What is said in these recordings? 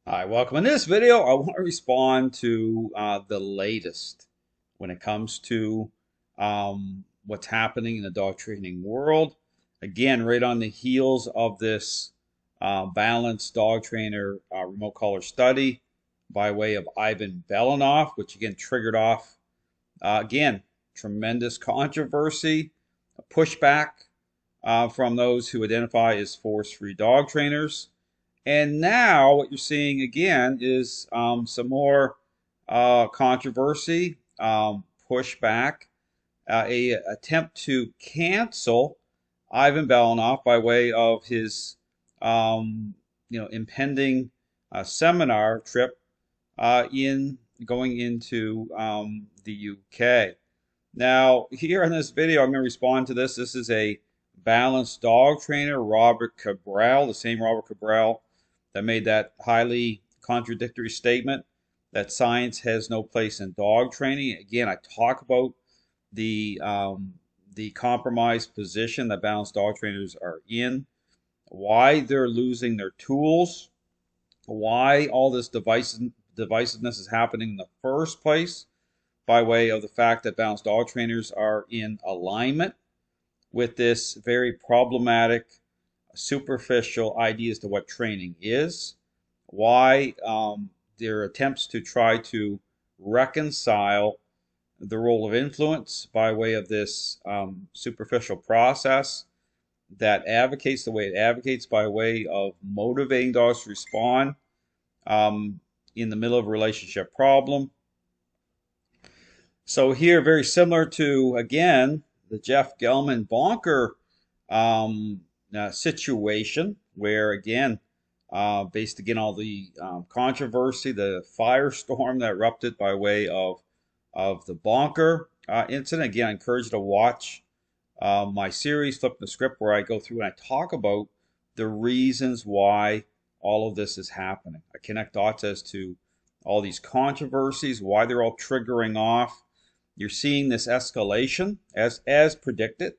Hi, welcome. In this video, I want to respond to the latest when it comes to what's happening in the dog training world. Again, right on the heels of this balanced dog trainer remote collar study by way of Ivan Belanov, which again triggered off, again, tremendous controversy, a pushback from those who identify as force-free dog trainers. And now what you're seeing again is some more controversy, pushback, a attempt to cancel Ivan Belanov by way of his impending seminar trip in going into the UK. Now, here in this video, I'm going to respond to this. This is a balanced dog trainer, Robert Cabral, the same Robert Cabral that made that highly contradictory statement that science has no place in dog training. Again, I talk about the compromised position that balanced dog trainers are in, why they're losing their tools, why all this divisiveness is happening in the first place, by way of the fact that balanced dog trainers are in alignment with this very problematic, superficial idea as to what training is, why their attempts to try to reconcile the role of influence by way of this superficial process that advocates the way it advocates by way of motivating dogs to respond in the middle of a relationship problem. So here, very similar to, again, the Jeff Gelman bonker situation, where, again, based again all the controversy, the firestorm that erupted by way of the bonker incident. Again, I encourage you to watch my series, Flip the Script, where I go through and I talk about the reasons why all of this is happening. I connect dots as to all these controversies, why they're all triggering off. You're seeing this escalation as predicted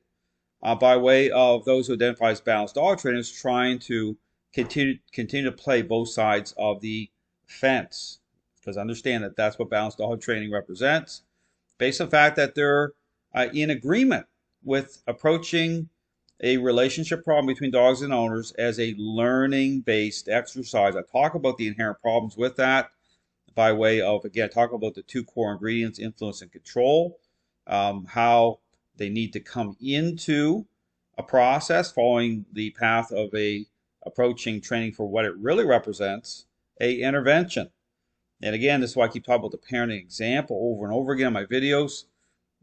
by way of those who identify as balanced dog trainers trying to continue to play both sides of the fence. Because understand that that's what balanced dog training represents, based on the fact that they're in agreement with approaching a relationship problem between dogs and owners as a learning-based exercise. I talk about the inherent problems with that by way of, again, talk about the two core ingredients, influence and control, how they need to come into a process following the path of a approaching training for what it really represents, a intervention. And again, this is why I keep talking about the parenting example over and over again in my videos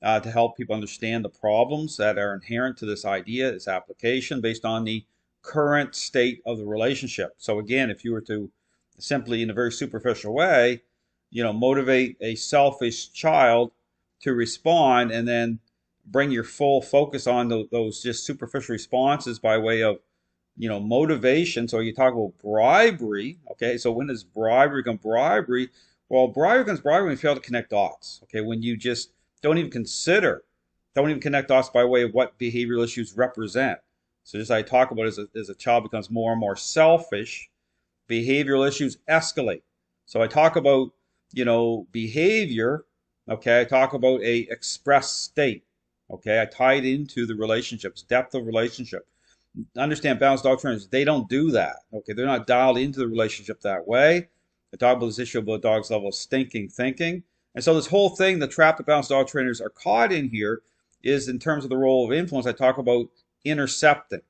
to help people understand the problems that are inherent to this idea, this application, based on the current state of the relationship. So again, if you were to simply, in a very superficial way, motivate a selfish child to respond and then bring your full focus on those just superficial responses by way of motivation. So you talk about bribery. Okay, so when does bribery become bribery? Well, bribery becomes bribery when you fail to connect dots. Okay, when you just don't even connect dots by way of what behavioral issues represent. So just I talk about as a child becomes more and more selfish, behavioral issues escalate. So I talk about behavior. Okay, I talk about a expressed state. Okay, I tie it into the relationships, depth of relationship. Understand, balanced dog trainers, they don't do that. Okay, they're not dialed into the relationship that way. I talk about this issue about dog's level of stinking thinking. And so this whole thing, the trap that balanced dog trainers are caught in here is in terms of the role of influence. I talk about intercepting,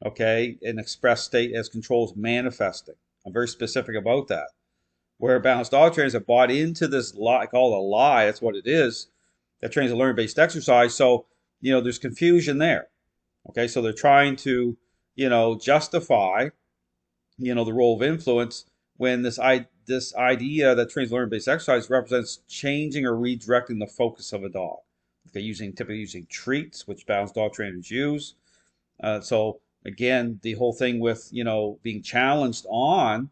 okay, an expressed state as controls manifesting. I'm very specific about that. Where balanced dog trainers have bought into this lie, I call it a lie, that's what it is, that trains a learning-based exercise. So, there's confusion there. Okay, so they're trying to, justify, the role of influence when this idea that trains learning-based exercise represents changing or redirecting the focus of a dog. Okay, typically using treats, which balanced dog trainers use. So again, the whole thing with being challenged on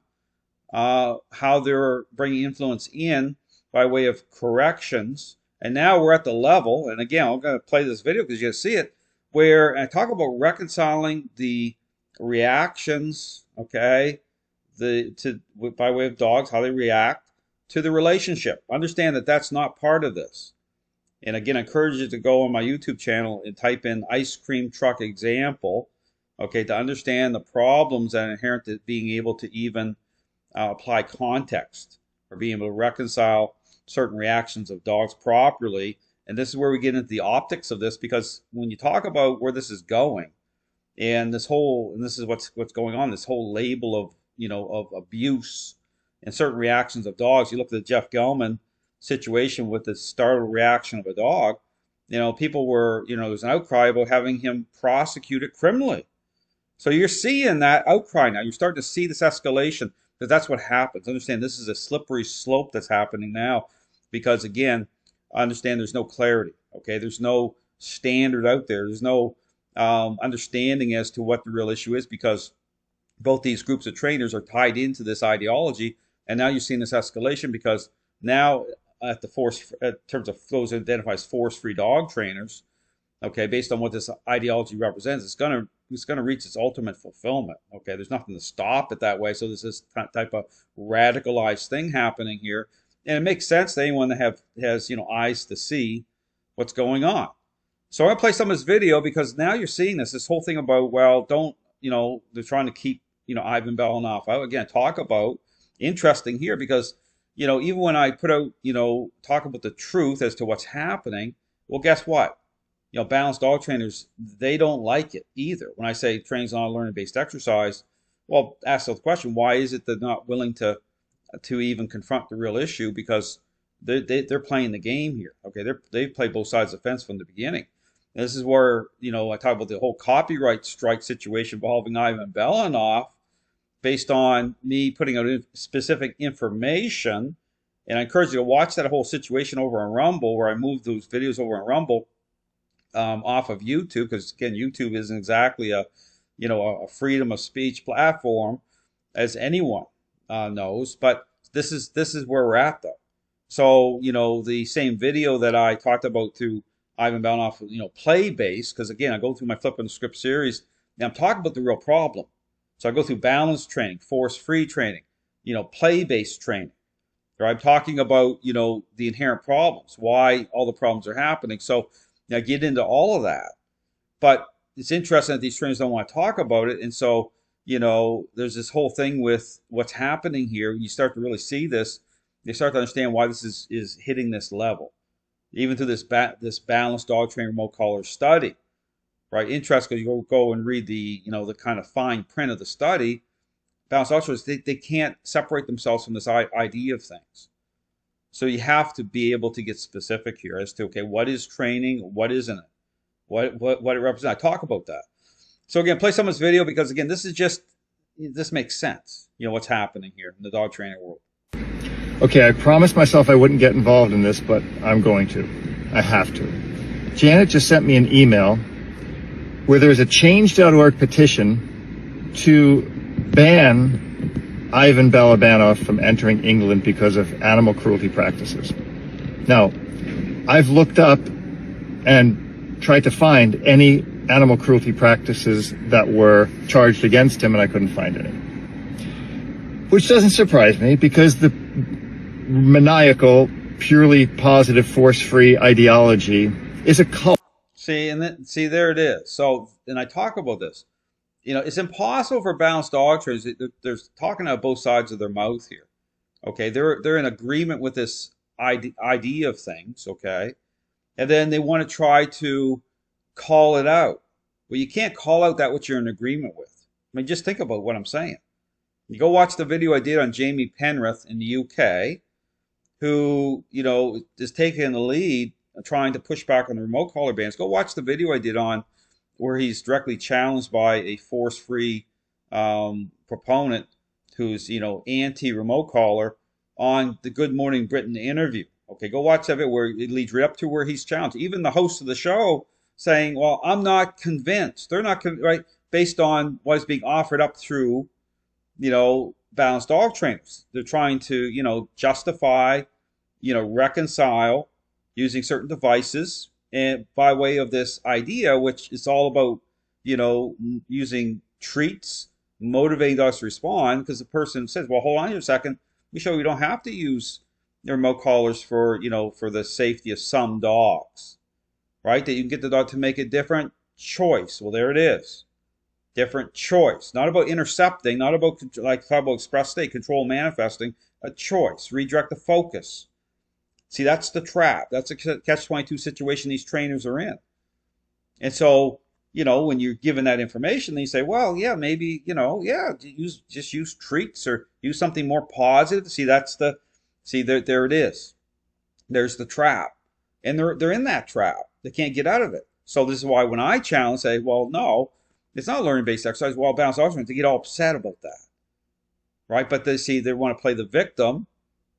how they're bringing influence in by way of corrections, and now we're at the level. And again, I'm going to play this video because you're going to see it, where I talk about reconciling the reactions, okay, by way of dogs, how they react to the relationship. Understand that that's not part of this. And again, I encourage you to go on my YouTube channel and type in ice cream truck example, okay, to understand the problems that are inherent to being able to even apply context or being able to reconcile certain reactions of dogs properly. And this is where we get into the optics of this, because when you talk about where this is going, and this is what's going on, this whole label of of abuse and certain reactions of dogs. You look at the Jeff Gelman situation with the startled reaction of a dog. People were, there's an outcry about having him prosecuted criminally. So you're seeing that outcry now. You're starting to see this escalation, because that's what happens. Understand, this is a slippery slope that's happening now, because again, I understand there's no clarity. Okay, there's no standard out there. There's no understanding as to what the real issue is, because both these groups of trainers are tied into this ideology. And now you're seeing this escalation, because now at in terms of those identifies force-free dog trainers, okay, based on what this ideology represents, it's going to reach its ultimate fulfillment. Okay, there's nothing to stop it that way. So there's this type of radicalized thing happening here, and it makes sense to anyone that has eyes to see what's going on. So I want to play some of this video, because now you're seeing this whole thing about, well, don't, they're trying to keep, Ivan Balabanov out. Again, talk about, interesting here, because, even when I put out, talk about the truth as to what's happening, well, guess what? Balanced dog trainers, they don't like it either. When I say training's not a learning-based exercise, well, ask the question, why is it they're not willing to even confront the real issue? Because they're playing the game here. Okay, they've played both sides of the fence from the beginning. And this is where, I talk about the whole copyright strike situation involving Ivan Balabanov, based on me putting out specific information. And I encourage you to watch that whole situation over on Rumble, where I moved those videos over on Rumble off of YouTube, because again, YouTube isn't exactly a freedom of speech platform, as anyone knows. But this is where we're at, though. So the same video that I talked about through Ivan Balabanov, play based, because again, I go through my Flipping the Script series, and I'm talking about the real problem. So I go through balance training, force-free training, play-based training. Or I'm talking about, the inherent problems, why all the problems are happening. So I get into all of that. But it's interesting that these trainers don't want to talk about it. And so, there's this whole thing with what's happening here. You start to really see this. You start to understand why this is hitting this level. Even through this balanced dog trainer remote collar study. Right, interesting, because you go and read the the kind of fine print of the study. Balanced dog trainers, they can't separate themselves from this idea of things. So you have to be able to get specific here as to, okay, what is training, what isn't it, what it represents. I talk about that. So again, play some of this video, because again, this makes sense. What's happening here in the dog training world. Okay, I promised myself I wouldn't get involved in this, but I'm going to. I have to. Janet just sent me an email where there's a change.org petition to ban Ivan Balabanov from entering England because of animal cruelty practices. Now, I've looked up and tried to find any animal cruelty practices that were charged against him, and I couldn't find any. Which doesn't surprise me, because the maniacal, purely positive, force-free ideology is a cult. See, there it is. So, and I talk about this. It's impossible for balanced dog trainers. They're talking out both sides of their mouth here. Okay, they're in agreement with this idea of things. Okay, and then they want to try to call it out. Well, you can't call out that what you're in agreement with. I mean, just think about what I'm saying. You go watch the video I did on Jamie Penrith in the UK, who is taking the lead, trying to push back on the remote collar bans. Go watch the video I did on where he's directly challenged by a force-free proponent who's anti-remote collar on the Good Morning Britain interview. Okay, go watch that video where it leads right up to where he's challenged. Even the host of the show saying, "Well, I'm not convinced." They're not right, based on what is being offered up through balanced dog trainers. They're trying to justify, reconcile using certain devices, and by way of this idea, which is all about, using treats motivating dogs to respond, because the person says, well, hold on a second, let me show you don't have to use your remote collars for, for the safety of some dogs, right? That you can get the dog to make a different choice. Well, there it is. Different choice. Not about intercepting, not about, like talk about express state, control manifesting, a choice. Redirect the focus. See, that's the trap. That's a catch-22 situation these trainers are in. And so, when you're given that information, then you say, well, yeah, maybe, just use treats or use something more positive. See, there it is. There's the trap. And they're in that trap. They can't get out of it. So this is why when I challenge, say, well, no, it's not a learning-based exercise. Well, balanced dog training, they get all upset about that, right? But they want to play the victim,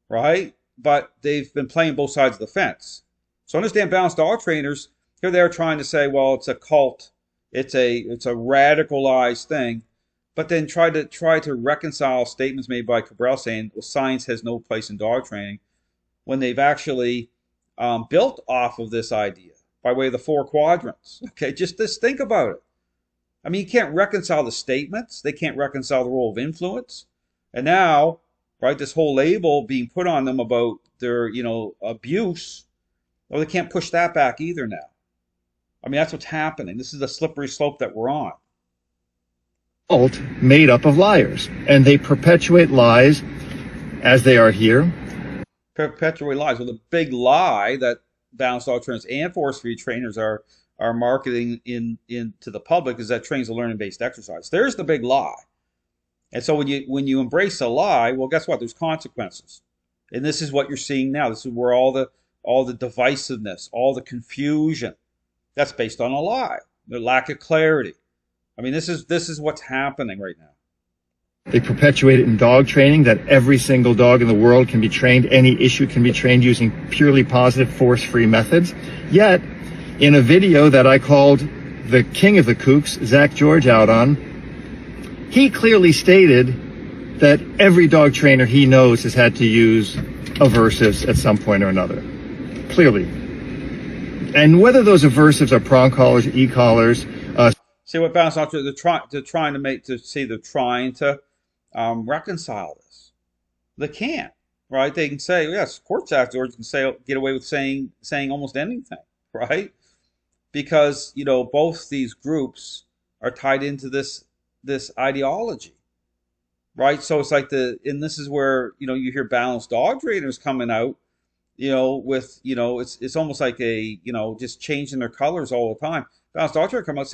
right? But they've been playing both sides of the fence. So understand, balanced dog trainers, here they are trying to say, well, it's a cult. It's a radicalized thing, but then try to reconcile statements made by Cabral saying, well, science has no place in dog training, when they've actually built off of this idea by way of the 4 quadrants. Okay, just think about it. I mean, you can't reconcile the statements. They can't reconcile the role of influence. And now, right, this whole label being put on them about their, abuse, well, they can't push that back either now. I mean, that's what's happening. This is the slippery slope that we're on. Cult made up of liars, and they perpetuate lies as they are here. Perpetuate lies. Well, the big lie that balanced dog trainers and force-free trainers are marketing into the public is that training's a learning-based exercise. There's the big lie. And so when you embrace a lie, well, guess what? There's consequences. And this is what you're seeing now. This is where all the divisiveness, all the confusion, that's based on a lie, the lack of clarity. I mean, this is what's happening right now. They perpetuate it in dog training, that every single dog in the world can be trained, any issue can be trained using purely positive, force-free methods. Yet, in a video that I called the king of the kooks, Zach George, out on, he clearly stated that every dog trainer he knows has had to use aversives at some point or another. Clearly. And whether those aversives are prong collars, e-collars. See what balanced dog trainers, they're trying to reconcile this. They can't, right? They can say, yes, courts afterwards can get away with saying almost anything, right? Because, both these groups are tied into this ideology, right? So it's like and this is where, you hear balanced dog trainers coming out, with, it's almost like just changing their colors all the time. Balanced dog trainer come out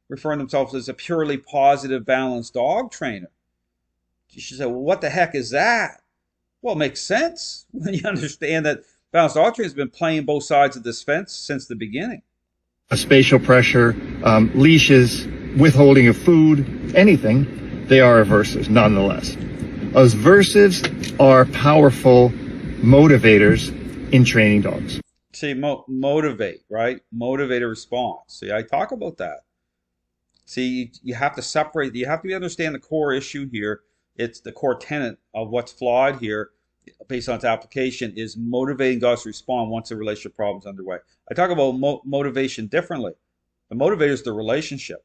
referring themselves as a purely positive balanced dog trainer. You should say, well, what the heck is that? Well, it makes sense when you understand that balanced dog training has been playing both sides of this fence since the beginning. Spatial pressure, leashes, withholding of food, anything, they are aversives nonetheless. Aversives are powerful motivators in training dogs. See, motivate, right? Motivate a response. See, I talk about that. See, you have to separate, you have to understand the core issue here. It's the core tenet of what's flawed here, based on its application, is motivating dogs to respond once a relationship problem is underway. I talk about motivation differently. The motivator is the relationship.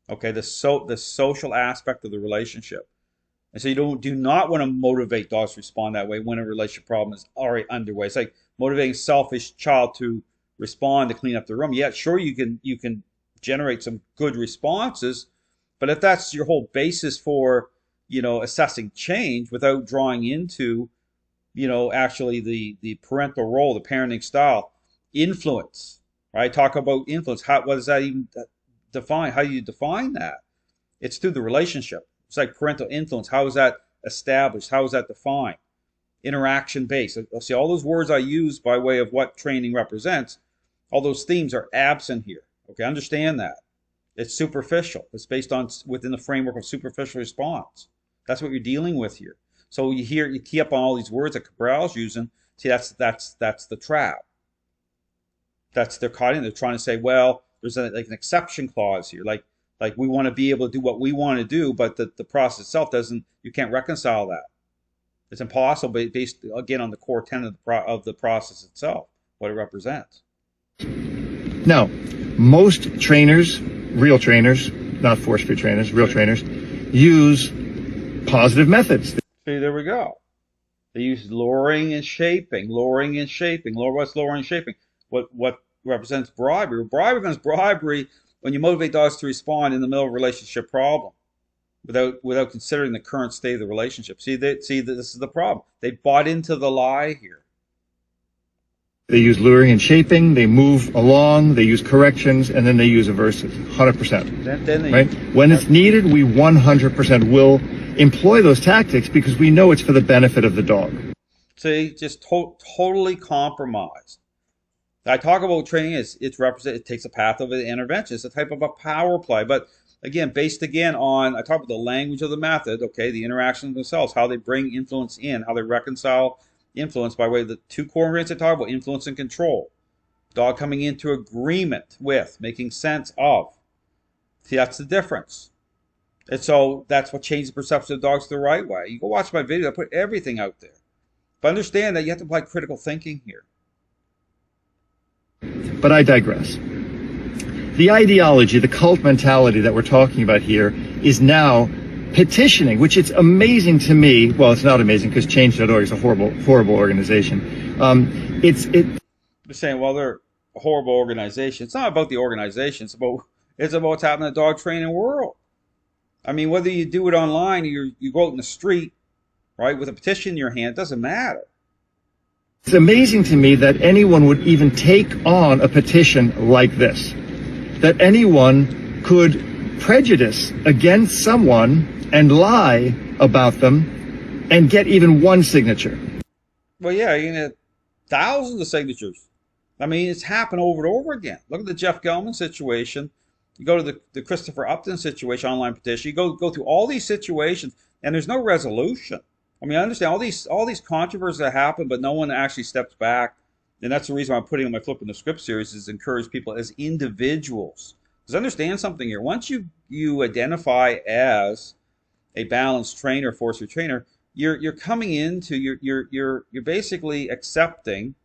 Okay, the social aspect of the relationship. And so you do not want to motivate dogs to respond that way when a relationship problem is already underway. It's like motivating a selfish child to respond to clean up the room. Yeah, sure, you can generate some good responses, but if that's your whole basis for assessing change without drawing into actually the parental role, the parenting style, influence, right? Talk about influence. What does that even define? How do you define that? It's through the relationship. It's like parental influence. How is that established? How is that defined? Interaction based. See, all those words I use by way of what training represents, all those themes are absent here. Okay, understand that. It's superficial. It's based on within the framework of superficial response. That's what you're dealing with here. So you key up on all these words that Cabral's using. See, that's the trap. They're caught in. They're trying to say, well, there's an exception clause here. Like we want to be able to do what we want to do, but the process itself doesn't. You can't reconcile that. It's impossible, based again on the core tenet of the process itself, what it represents. Now, most trainers, real trainers, not force-free trainers, real trainers, use positive methods. See, there we go. They use luring and shaping, luring and shaping. What's luring and shaping? What represents bribery? Bribery becomes bribery when you motivate dogs to respond in the middle of a relationship problem, without considering the current state of the relationship. See, this is the problem. They bought into the lie here. They use luring and shaping, they move along, they use corrections, and then they use aversives, 100%. Right? When it's needed, we 100% will employ those tactics because we know it's for the benefit of the dog. See, just totally compromised. I talk about training it takes a path of an intervention. It's a type of a power play, but again, based again on, I talk about the language of the method, okay, the interactions themselves, how they bring influence in, how they reconcile influence by way of the two core ingredients I talk about, influence and control. Dog coming into agreement with, making sense of. See, that's the difference. And so that's what changes the perception of dogs the right way. You go watch my video, I put everything out there. But understand that you have to apply critical thinking here. But I digress. The ideology, the cult mentality that we're talking about here is now petitioning, which it's amazing to me. Well, it's not amazing because Change.org is a horrible organization. They're saying, well, they're a horrible organization. It's not about the organization. It's about what's happening in the dog training world. I mean, whether you do it online or you go out in the street, right, with a petition in your hand, it doesn't matter. It's amazing to me that anyone would even take on a petition like this, that anyone could prejudice against someone and lie about them and get even one signature. Well, yeah, you get thousands of signatures. I mean, it's happened over and over again. Look at the Jeff Gelman situation. You go to the Christopher Upton situation, online petition. You go through all these situations, and there's no resolution. I mean, I understand all these controversies that happen, but no one actually steps back. And that's the reason why I'm putting on my Flipping the Script series, is encourage people as individuals. Because understand something here. Once you identify as a balanced trainer, force trainer, you're coming into you're basically accepting,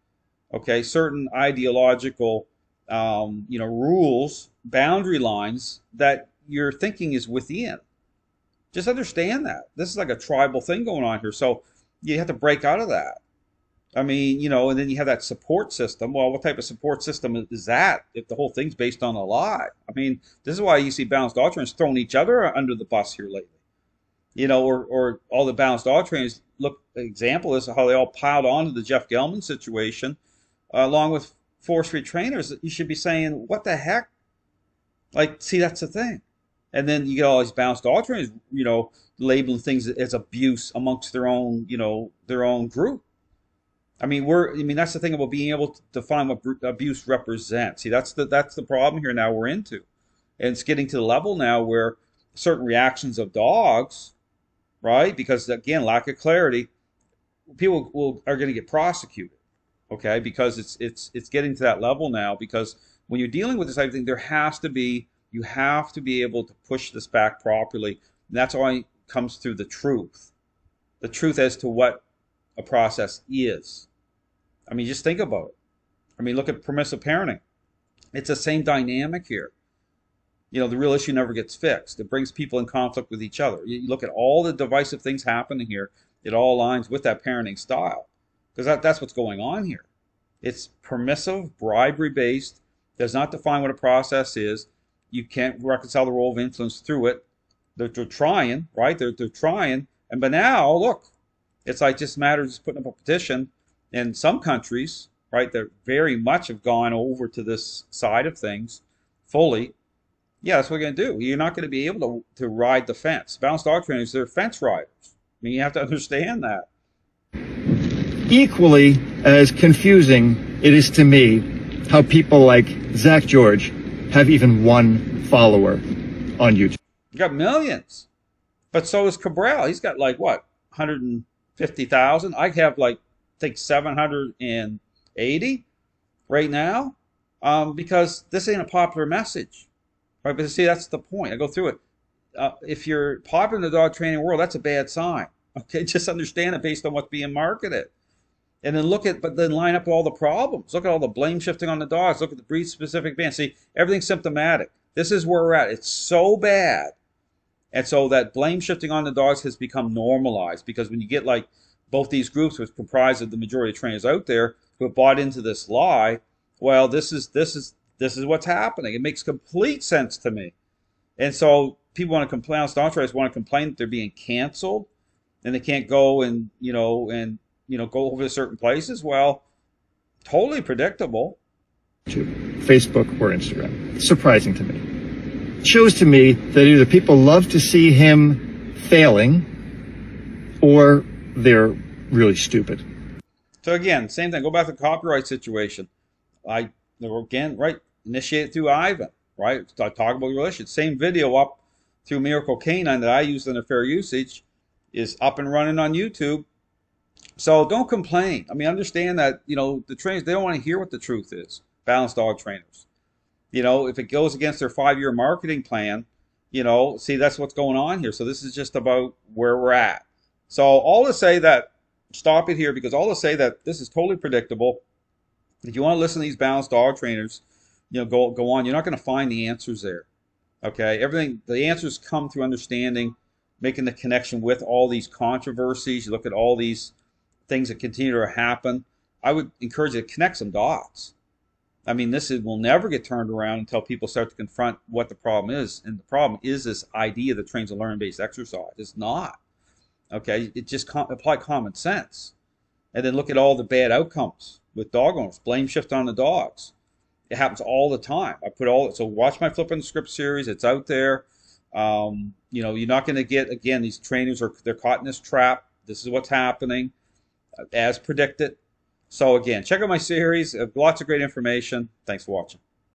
okay, certain ideological rules, boundary lines that your thinking is within. Just understand that. This is like a tribal thing going on here. So you have to break out of that. I mean, and then you have that support system. Well, what type of support system is that if the whole thing's based on a lie? I mean, this is why you see balanced dog trainers throwing each other under the bus here lately. Or all the balanced dog trainers, example is how they all piled onto the Jeff Gelman situation, along with force-free trainers. You should be saying, what the heck? Like, see, that's the thing. And then you get all these balanced dog trainers, labeling things as abuse amongst their own group. I mean, that's the thing about being able to define what abuse represents. See, that's the problem here now we're into. And it's getting to the level now where certain reactions of dogs, right? Because again, lack of clarity, people are going to get prosecuted, okay? Because it's getting to that level now. Because when you're dealing with this type of thing, you have to be able to push this back properly. And that's why it comes through the truth as to what a process is. I mean, just think about it. I mean, look at permissive parenting. It's the same dynamic here. The real issue never gets fixed. It brings people in conflict with each other. You look at all the divisive things happening here. It all aligns with that parenting style, because that's what's going on here. It's permissive, bribery-based, does not define what a process is. You can't reconcile the role of influence through it. They're trying, right? They're trying. But now, look, it's like just matters of putting up a petition. In some countries, right, that very much have gone over to this side of things fully. Yeah, that's what we're going to do. You're not going to be able to ride the fence. Balanced dog trainers, they're fence riders. I mean, you have to understand that. Equally as confusing it is to me how people like Zach George have even one follower on YouTube. You got millions. But so is Cabral. He's got 150,000. I have I think 780 right now, because this ain't a popular message. Right, but see, that's the point. I go through it. If you're popular in the dog training world, that's a bad sign. Okay, just understand it based on what's being marketed, and then then line up all the problems. Look at all the blame shifting on the dogs. Look at the breed specific ban. See, everything's symptomatic. This is where we're at. It's so bad, And so that blame shifting on the dogs has become normalized, because when you get like both these groups, which comprise of the majority of trainers out there who have bought into this lie, well, this is what's happening. It makes complete sense to me. And so people want to complain, dog trainers want to complain that they're being canceled and they can't go and go over to certain places. Well, totally predictable. Facebook or Instagram. Surprising to me. It shows to me that either people love to see him failing or they're really stupid. So again, same thing. Go back to the copyright situation. Initiate it through Ivan, right? I talk about the relationship. Same video up through Miracle Canine that I used in a fair usage is up and running on YouTube. So don't complain. I mean, understand that, the trainers, they don't want to hear what the truth is. Balanced dog trainers. If it goes against their 5-year marketing plan, see, that's what's going on here. So this is just about where we're at. So all to say that, stop it here, because all to say that this is totally predictable. If you want to listen to these balanced dog trainers, go on. You're not going to find the answers there. Okay, the answers come through understanding, making the connection with all these controversies. You look at all these things that continue to happen. I would encourage you to connect some dots. I mean, will never get turned around until people start to confront what the problem is. And the problem is this idea that trains a learning-based exercise. It's not. Okay, it just apply common sense. And then look at all the bad outcomes with dog owners. Blame shift on the dogs. It happens all the time. So watch my Flipping the Script series. It's out there. You're not going to get, again, these trainers they're caught in this trap. This is what's happening as predicted. So again, check out my series. Lots of great information. Thanks for watching.